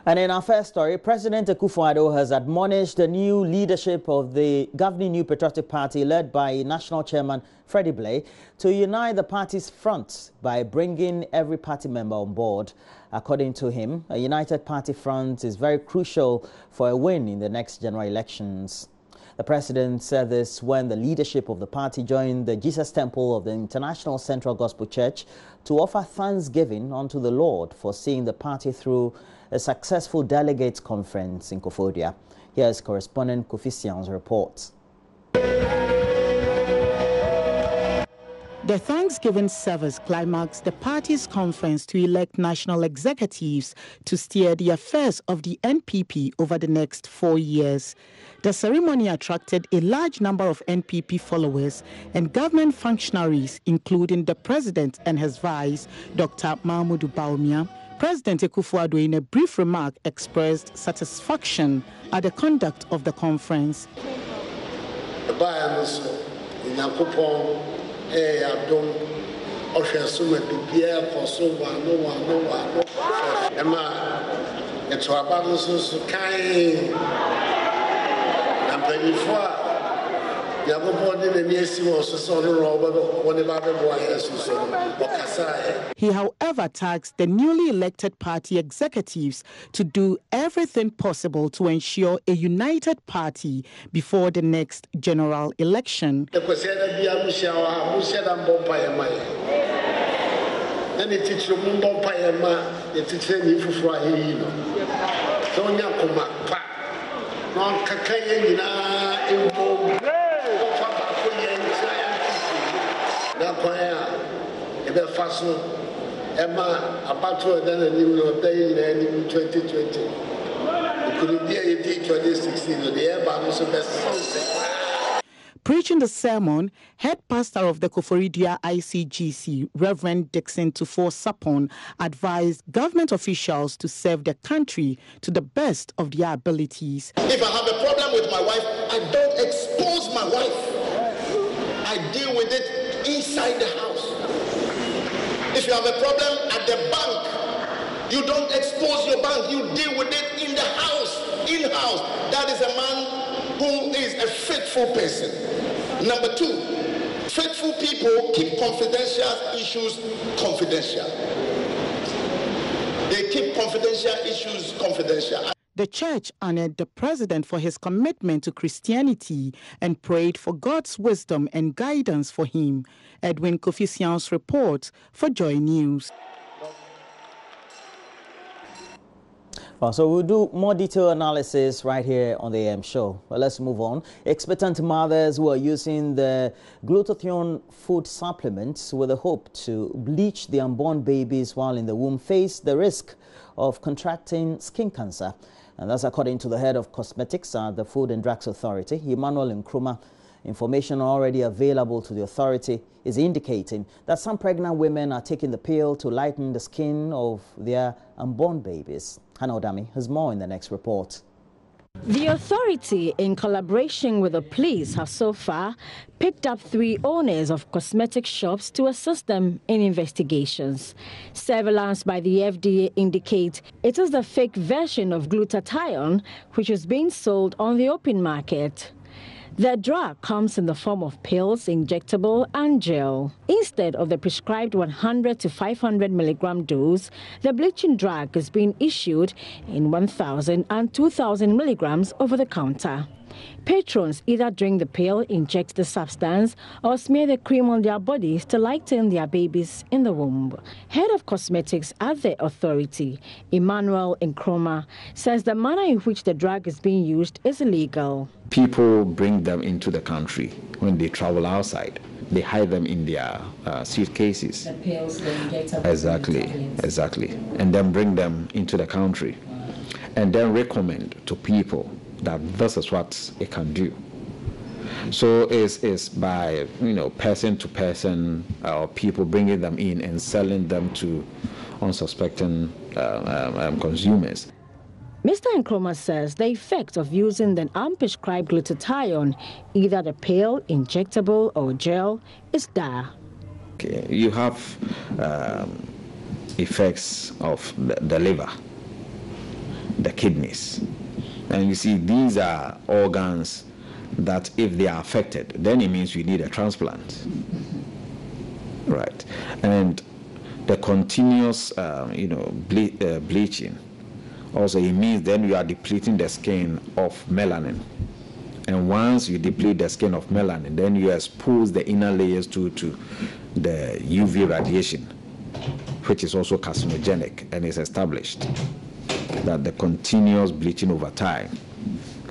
And in our first story, President Akufo-Addo has admonished the new leadership of the governing New Patriotic Party led by National Chairman Freddie Blay to unite the party's front by bringing every party member on board. According to him, a united party front is very crucial for a win in the next general elections. The president said this when the leadership of the party joined the Jesus Temple of the International Central Gospel Church to offer thanksgiving unto the Lord for seeing the party through a successful Delegates conference in Koforidua. Here's correspondent Kofi Sian's report. The Thanksgiving service climaxed the party's conference to elect national executives to steer the affairs of the NPP over the next 4 years. The ceremony attracted a large number of NPP followers and government functionaries, including the president and his vice, Dr. Mahmoud Bawumia. President Akufo-Addo, in a brief remark, expressed satisfaction at the conduct of the conference. He, however, tasked the newly elected party executives to do everything possible to ensure a united party before the next general election. Preaching the sermon, head pastor of the Koforidua ICGC, Reverend Dixon Tufo-Sapon, advised government officials to serve the country to the best of their abilities. If I have a problem with my wife, I don't expose my wife. I deal with it inside the house. If you have a problem at the bank, you don't expose your bank, you deal with it in the house, in-house. That is a man who is a faithful person. Number two, faithful people keep confidential issues confidential. They keep confidential issues confidential. The church honored the president for his commitment to Christianity and prayed for God's wisdom and guidance for him. Edwin Kofi Sian's report for JoyNews. Well, so we'll do more detailed analysis right here on the AM show. But let's move on. Expectant mothers who are using the glutathione food supplements with the hope to bleach the unborn babies while in the womb face the risk of contracting skin cancer. And that's according to the head of cosmetics at the Food and Drugs Authority, Emmanuel Nkrumah. Information already available to the authority is indicating that some pregnant women are taking the pill to lighten the skin of their unborn babies. Hannah Odami has more in the next report. The authority, in collaboration with the police, have so far picked up 3 owners of cosmetic shops to assist them in investigations. Surveillance by the FDA indicate it is the fake version of glutathione which is being sold on the open market. The drug comes in the form of pills, injectable and gel. Instead of the prescribed 100 to 500 milligram dose, the bleaching drug is being issued in 1,000 and 2,000 milligrams over the counter. Patrons either drink the pill, inject the substance, or smear the cream on their bodies to lighten their babies in the womb. Head of cosmetics at the authority, Emmanuel Nkrumah, says the manner in which the drug is being used is illegal. People bring them into the country when they travel outside. They hide them in their suitcases. The pills, the injectables. Exactly. And then bring them into the country. And then recommend to people that this is what it can do. So it's by person to person, or people bringing them in and selling them to unsuspecting consumers. Mr. Nkrumah says the effect of using the unprescribed glutathione, either the pill, injectable or gel, is dire. Okay. You have effects of the liver. the kidneys. And you see, these are organs that if they are affected, then it means you need a transplant. Right. And the continuous, bleaching, also it means then you are depleting the skin of melanin. And once you deplete the skin of melanin, then you expose the inner layers to the UV radiation, which is also carcinogenic, and it's established that the continuous bleaching over time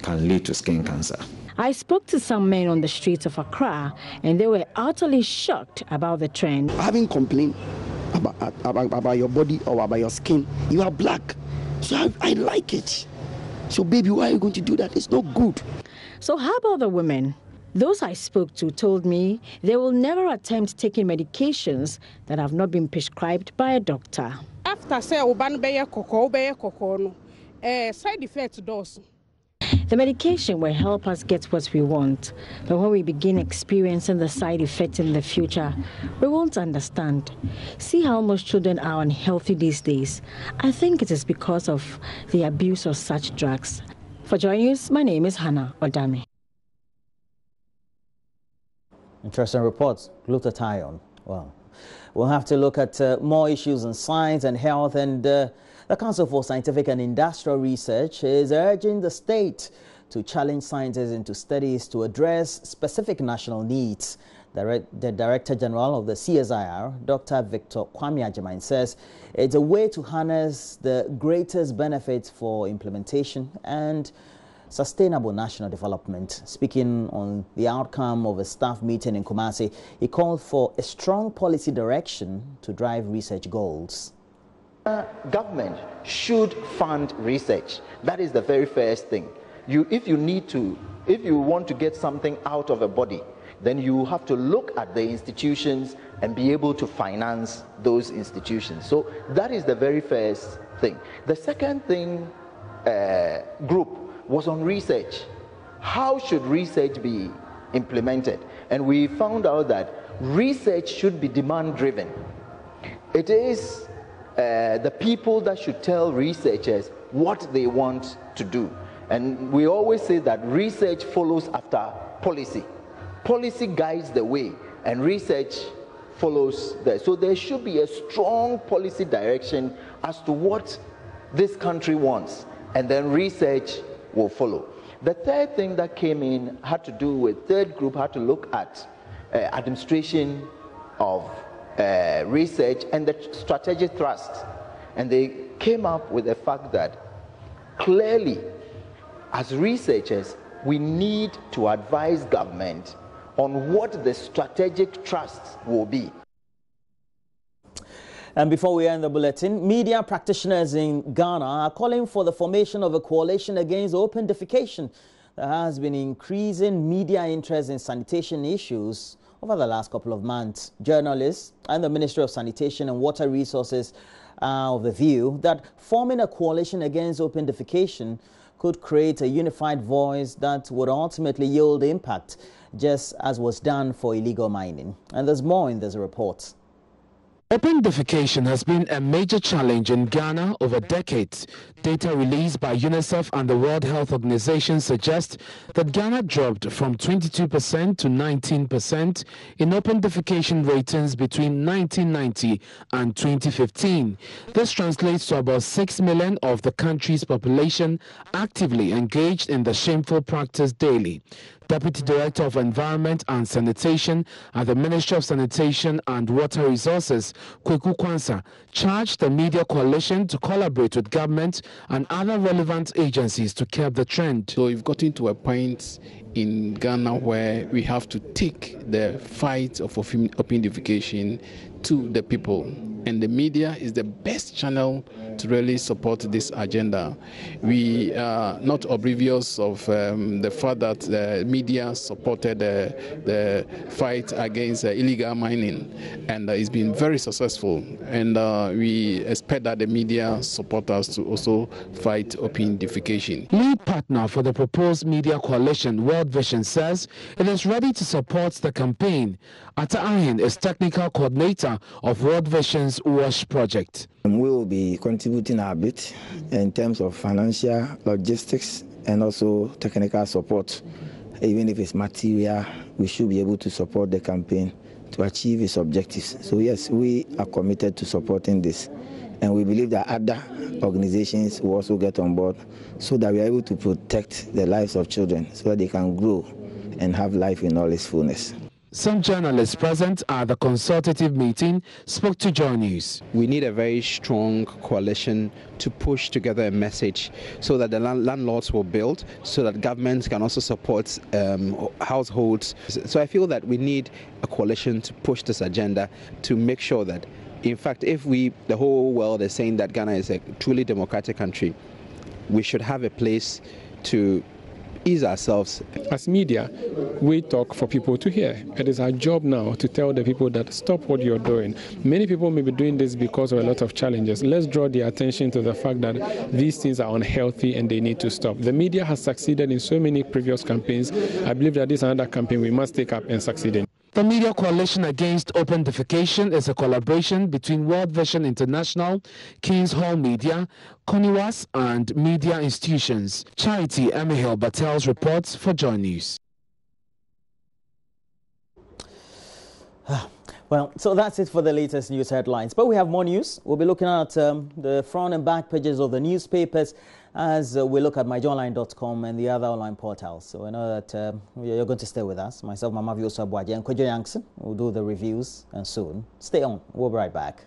can lead to skin cancer. I spoke to some men on the streets of Accra, and they were utterly shocked about the trend. Having complained about your body or about your skin, you are black. So I like it. So baby, why are you going to do that? It's not good. So how about the women? Those I spoke to told me they will never attempt taking medications that have not been prescribed by a doctor. After say side effects does. The medication will help us get what we want, but when we begin experiencing the side effects in the future, we won't understand. See how most children are unhealthy these days. I think it is because of the abuse of such drugs. For JoyNews, my name is Hannah Odame. Interesting reports. Glutathione. Well, we'll have to look at more issues in science and health, and the Council for Scientific and Industrial Research is urging the state to challenge scientists into studies to address specific national needs. The Director General of the CSIR, Dr. Victor Kwame Agyemang, says it's a way to harness the greatest benefits for implementation and sustainable national development. Speaking on the outcome of a staff meeting in Kumasi, he called for a strong policy direction to drive research goals. Government should fund research. That is the very first thing. If you want to get something out of a body, then you have to look at the institutions and be able to finance those institutions. So that is the very first thing. The second thing group was on research. How should research be implemented? And we found out that research should be demand-driven. It is the people that should tell researchers what they want to do. And we always say that research follows after policy. Policy guides the way, and research follows that. So there should be a strong policy direction as to what this country wants, and then research will follow. The third thing that came in had to do with, third group had to look at administration of research and the strategic thrust. And they came up with the fact that clearly, as researchers, we need to advise government on what the strategic trust will be. And before we end the bulletin, media practitioners in Ghana are calling for the formation of a coalition against open defecation. There has been increasing media interest in sanitation issues over the last couple of months. Journalists and the Ministry of Sanitation and Water Resources are of the view that forming a coalition against open defecation could create a unified voice that would ultimately yield impact, just as was done for illegal mining. And there's more in this report. Open defecation has been a major challenge in Ghana over decades. Data released by UNICEF and the World Health Organization suggest that Ghana dropped from 22% to 19% in open defecation ratings between 1990 and 2015. This translates to about 6 million of the country's population actively engaged in the shameful practice daily. Deputy Director of Environment and Sanitation at the Ministry of Sanitation and Water Resources, Kweku Kwansa, charged the media coalition to collaborate with government and other relevant agencies to curb the trend. So we've gotten to a point in Ghana where we have to take the fight of open defecation to the people, and the media is the best channel to really support this agenda. We are not oblivious of the fact that the media supported the fight against illegal mining, and it's been very successful, and we expect that the media support us to also fight open defecation. Lead partner for the proposed media coalition, World Vision, says it is ready to support the campaign. Ata Ahin is technical coordinator of World Vision's WASH project. we will be contributing a bit in terms of financial, logistics, and also technical support. Even if it's material, we should be able to support the campaign to achieve its objectives. So yes, we are committed to supporting this. And we believe that other organizations will also get on board so that we are able to protect the lives of children so that they can grow and have life in all its fullness. Some journalists present at the consultative meeting spoke to JoyNews. We need a very strong coalition to push together a message so that the landlords will build, so that governments can also support households. So I feel that we need a coalition to push this agenda to make sure that, in fact, if the whole world is saying that Ghana is a truly democratic country, we should have a place to ease ourselves. As media, we talk for people to hear. It is our job now to tell the people that stop what you're doing. Many people may be doing this because of a lot of challenges. Let's draw their attention to the fact that these things are unhealthy and they need to stop. The media has succeeded in so many previous campaigns. I believe that this is another campaign we must take up and succeed in. The Media Coalition Against Open Defecation is a collaboration between World Vision International, King's Hall Media, Koniwas, and media institutions. Charity Emihil Batel's reports for JoyNews. Well, so that's it for the latest news headlines. But we have more news. We'll be looking at the front and back pages of the newspapers as we look at myjoyonline.com and the other online portals. So I know that you're going to stay with us. Myself, Mama Viosa Bwaji, and Kojo Yankson will do the reviews and soon. Stay on. We'll be right back.